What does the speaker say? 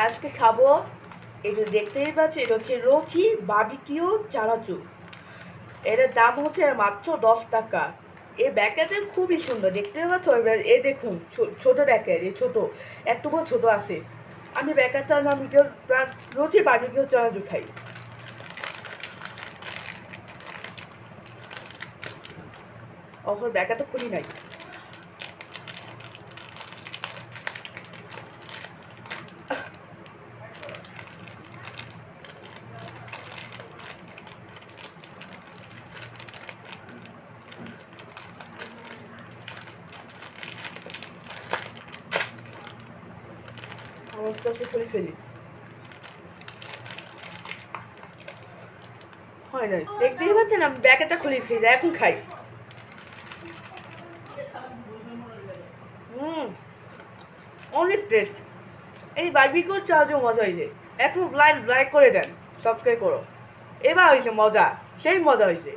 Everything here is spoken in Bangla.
আজকে খাবো, এটা দেখতেই পাচ্ছি, এটা হচ্ছে রোচি বাবিকিউ চানাচুর। এটার দাম হচ্ছে মাত্র 10 টাকা। এই ব্যাকেটে খুবই সুন্দর, দেখতে পাচ্ছ? এ দেখুন, ছোট ব্যাকেট, এই ছোট, একটু ছোট আছে। আমি ব্যাকেটটার নাম রোচি বাবিকিউ চানাচুর খাই। ওখানে ব্যাকেটটা খুলি নাই। আস্তে আস্তে খুলে ফেলি। হয় নাই, দেখতেই পাচ্ছেন? আমি ব্যাকেটটা খুলে ফেলি, এখন খাই। অনেক টেস্ট। এই বারবিকিউ চানাচুর মজা হয়েছে। এখন লাইক করে দেন, সাবস্ক্রাইব করো। এবার হয়েছে মজা, সেই মজা হয়েছে।